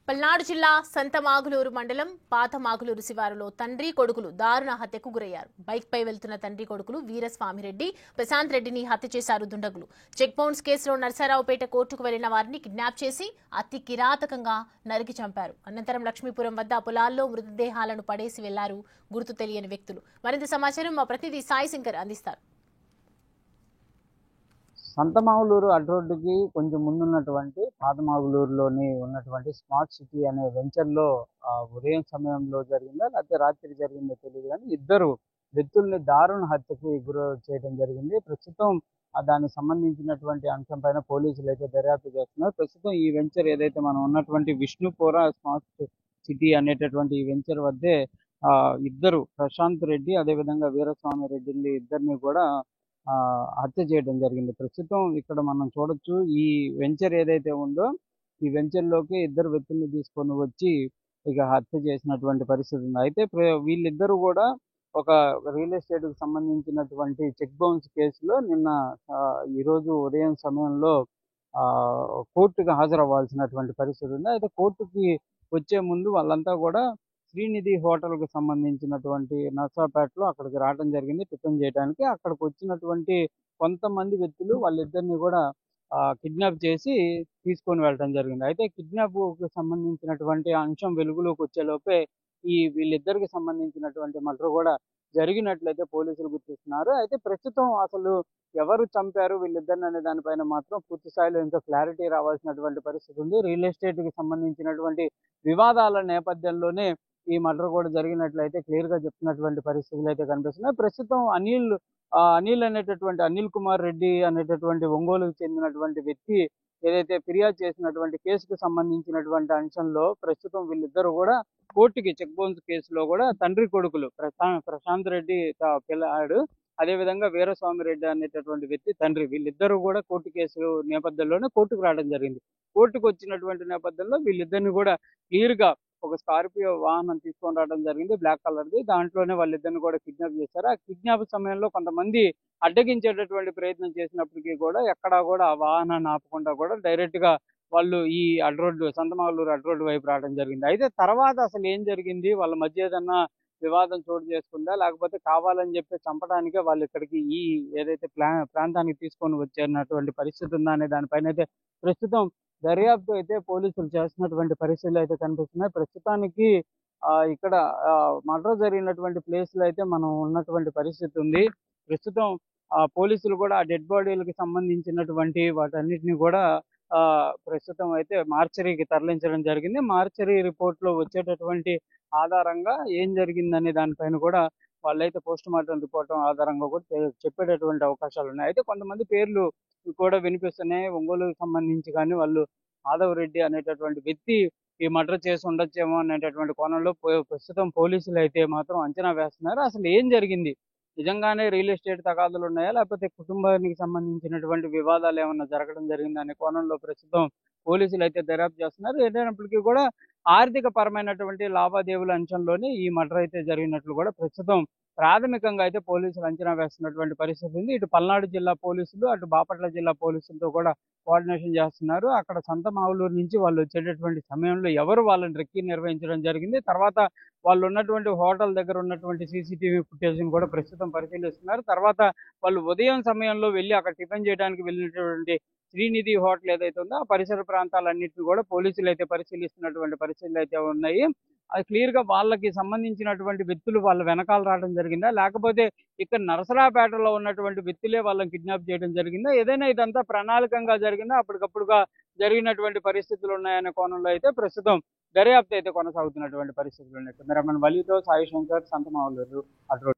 పల్నాడు జిల్లా సంతమాగులూరు మండలం పాతమాగులూరు శివారులో తండ్రి కొడుకులు దారుణ హత్యకు గురయ్యారు. బైక్ పై వెళ్తున్న తండ్రి కొడుకులు వీరస్వామిరెడ్డి, ప్రశాంత్ రెడ్డిని హత్య చేశారు దుండగులు. చెక్ బౌన్స్ కేసులో నర్సారావుపేట కోర్టుకు వెళ్లిన వారిని కిడ్నాప్ చేసి అతి కిరాతకంగా నరికి చంపారు. అనంతరం లక్ష్మీపురం వద్ద పొలాల్లో మృతదేహాలను పడేసి వెళ్లారు గుర్తు తెలియని వ్యక్తులు. మరింత సమాచారం మా ప్రతినిధి సాయి శంకర్ అందిస్తారు. సంతమాగులూరు అడ్రోడ్డుకి కొంచెం ముందున్నటువంటి పాతమాగులూరులోని ఉన్నటువంటి స్మార్ట్ సిటీ అనే వెంచర్లో ఉదయం సమయంలో జరిగిందా లేకపోతే రాత్రి జరిగిందో తెలియదు కానీ ఇద్దరు వ్యక్తుల్ని దారుణ హత్యకు గురి చేయడం జరిగింది. ప్రస్తుతం దానికి సంబంధించినటువంటి అంశం పైన పోలీసులు అయితే దర్యాప్తు చేస్తున్నారు. ప్రస్తుతం ఈ వెంచర్ ఏదైతే మనం ఉన్నటువంటి విష్ణుపుర స్మార్ట్ సిటీ అనేటటువంటి ఈ వెంచర్ వద్దే ఇద్దరు ప్రశాంత్ రెడ్డి అదేవిధంగా వీరస్వామి రెడ్డిని ఇద్దరిని కూడా హత్య చేయడం జరిగింది. ప్రస్తుతం ఇక్కడ మనం చూడొచ్చు ఈ వెంచర్ ఏదైతే ఉందో ఈ వెంచర్ లోకి ఇద్దరు వ్యక్తుల్ని తీసుకొని వచ్చి ఇక హత్య చేసినటువంటి పరిస్థితి ఉంది. అయితే వీళ్ళిద్దరూ కూడా ఒక రియల్ ఎస్టేట్ కు సంబంధించినటువంటి చెక్ బౌన్స్ కేసులో నిన్న ఈరోజు ఉదయం సమయంలో కోర్టుకు హాజరవ్వాల్సినటువంటి పరిస్థితి ఉంది. అయితే కోర్టుకి వచ్చే ముందు వాళ్ళంతా కూడా శ్రీనిధి హోటల్ కు సంబంధించినటువంటి నర్సాపేటలో అక్కడికి రావడం జరిగింది టిఫిన్ చేయడానికి. అక్కడికి వచ్చినటువంటి కొంతమంది వ్యక్తులు వాళ్ళిద్దరిని కూడా కిడ్నాప్ చేసి తీసుకొని వెళ్ళడం జరిగింది. అయితే కిడ్నాప్ కు సంబంధించినటువంటి అంశం వెలుగులోకి వచ్చేలోపే వీళ్ళిద్దరికి సంబంధించినటువంటి మర్డర్ కూడా జరిగినట్లయితే పోలీసులు గుర్తిస్తున్నారు. అయితే ప్రస్తుతం అసలు ఎవరు చంపారు వీళ్ళిద్దరిని అనే దానిపైన మాత్రం పూర్తి స్థాయిలో ఇంకా క్లారిటీ రావాల్సినటువంటి పరిస్థితి ఉంది. రియల్ ఎస్టేట్ కి సంబంధించినటువంటి వివాదాల నేపథ్యంలోనే ఈ మర్డర్ కూడా జరిగినట్లయితే క్లియర్ గా చెప్తున్నటువంటి పరిస్థితులు అయితే కనిపిస్తున్నాయి. ప్రస్తుతం అనిల్ అనేటటువంటి అనిల్ కుమార్ రెడ్డి అనేటటువంటి ఒంగోలుకు చెందినటువంటి వ్యక్తి ఏదైతే ఫిర్యాదు చేసినటువంటి కేసుకు సంబంధించినటువంటి అంశంలో ప్రస్తుతం వీళ్ళిద్దరూ కూడా కోర్టుకి చెక్ బౌన్స్ కేసులో కూడా తండ్రి కొడుకులు ప్రశాంత్ రెడ్డి పిల్లాడు అదేవిధంగా వీరస్వామి రెడ్డి అనేటటువంటి వ్యక్తి తండ్రి వీళ్ళిద్దరూ కూడా కోర్టు కేసు నేపథ్యంలోనే కోర్టుకు రావడం జరిగింది. కోర్టుకు వచ్చినటువంటి నేపథ్యంలో వీళ్ళిద్దరిని కూడా క్లియర్ గా ఒక స్కార్పియో వాహనం తీసుకొని రావడం జరిగింది బ్లాక్ కలర్ది. దాంట్లోనే వాళ్ళిద్దరిని కూడా కిడ్నాప్ చేశారు. ఆ కిడ్నాప్ సమయంలో కొంతమంది అడ్డగించేటటువంటి ప్రయత్నం చేసినప్పటికీ కూడా ఎక్కడా కూడా ఆ వాహనాన్ని ఆపకుండా కూడా డైరెక్ట్ గా వాళ్ళు ఈ అడ్రోడ్డు సంతమాగులూరు అడ్రోడ్డు వైపు రావడం జరిగింది. అయితే తర్వాత అసలు ఏం జరిగింది, వాళ్ళ మధ్య ఏదన్నా వివాదం చోటు చేసుకుందా లేకపోతే కావాలని చెప్పి చంపడానికే వాళ్ళు ఇక్కడికి ఏదైతే ప్రాంతానికి తీసుకొని వచ్చేటువంటి పరిస్థితి ఉందా అనే దానిపైన అయితే ప్రస్తుతం దర్యాప్తు అయితే పోలీసులు చేస్తున్నటువంటి పరిస్థితులు అయితే కనిపిస్తున్నాయి. ప్రస్తుతానికి ఇక్కడ మర్డర్ జరిగినటువంటి ప్లేస్ లో అయితే మనం ఉన్నటువంటి పరిస్థితి ఉంది. ప్రస్తుతం పోలీసులు కూడా ఆ డెడ్ బాడీలకు సంబంధించినటువంటి వాటన్నిటిని కూడా ప్రస్తుతం అయితే మార్చరీకి తరలించడం జరిగింది. మార్చరీ రిపోర్ట్ లో వచ్చేటటువంటి ఆధారంగా ఏం జరిగిందనే దానిపైన కూడా వాళ్ళైతే పోస్ట్ మార్టం రిపోర్ట్ ఆధారంగా కూడా చెప్పేటటువంటి అవకాశాలు ఉన్నాయి. అయితే కొంతమంది పేర్లు కూడా వినిపిస్తున్నాయి. ఒంగోలుకు సంబంధించి కానీ వాళ్ళు మాధవ్ రెడ్డి అనేటటువంటి వ్యక్తి ఈ మర్డర్ చేసి ఉండొచ్చేమో అనేటటువంటి కోణంలో ప్రస్తుతం పోలీసులు అయితే మాత్రం అంచనా వేస్తున్నారు. అసలు ఏం జరిగింది, నిజంగానే రియల్ ఎస్టేట్ తగాదులు ఉన్నాయా లేకపోతే కుటుంబానికి సంబంధించినటువంటి వివాదాలు ఏమన్నా జరగడం జరిగిందా అనే కోణంలో ప్రస్తుతం పోలీసులు అయితే దర్యాప్తు చేస్తున్నారు. ఏదైనప్పటికీ కూడా ఆర్థిక పరమైనటువంటి లావాదేవీల అంశంలోనే ఈ మర్డర్ అయితే జరిగినట్లు కూడా ప్రస్తుతం ప్రాథమికంగా అయితే పోలీసులు అంచనా వేస్తున్నటువంటి పరిస్థితి ఉంది. ఇటు పల్నాడు జిల్లా పోలీసులు అటు బాపట్ల జిల్లా పోలీసులతో కూడా కోఆర్డినేషన్ చేస్తున్నారు. అక్కడ సంతమాగులూరు నుంచి వాళ్ళు వచ్చేటటువంటి సమయంలో ఎవరు వాళ్ళని రెక్కి నిర్వహించడం జరిగింది. తర్వాత వాళ్ళు ఉన్నటువంటి హోటల్ దగ్గర ఉన్నటువంటి సీసీటీవీ ఫుటేజ్ ని కూడా ప్రస్తుతం పరిశీలిస్తున్నారు. తర్వాత వాళ్ళు ఉదయం సమయంలో వెళ్ళి అక్కడ టిఫిన్ చేయడానికి వెళ్ళినటువంటి శ్రీనిధి హోటల్ ఏదైతే ఉందో ఆ పరిసర ప్రాంతాలన్నింటినీ కూడా పోలీసులు అయితే పరిశీలిస్తున్నటువంటి పరిస్థితులు అయితే ఉన్నాయి. అది క్లియర్ గా వాళ్ళకి సంబంధించినటువంటి వ్యక్తులు వాళ్ళ వెనకాల రావడం జరిగిందా లేకపోతే ఇక్కడ నరసరాపేటలో ఉన్నటువంటి వ్యక్తులే వాళ్ళని కిడ్నాప్ చేయడం జరిగిందా, ఏదైనా ఇదంతా ప్రణాళికంగా జరిగిందా అప్పటికప్పుడుగా జరిగినటువంటి పరిస్థితులు ఉన్నాయనే కోణంలో అయితే ప్రస్తుతం దర్యాప్తు అయితే కొనసాగుతున్నటువంటి పరిస్థితులు ఉన్నాయి. కెమెరామెన్ వలీతో సాయి శంకర్, సంతమాగులూరు అడ్రోడ్.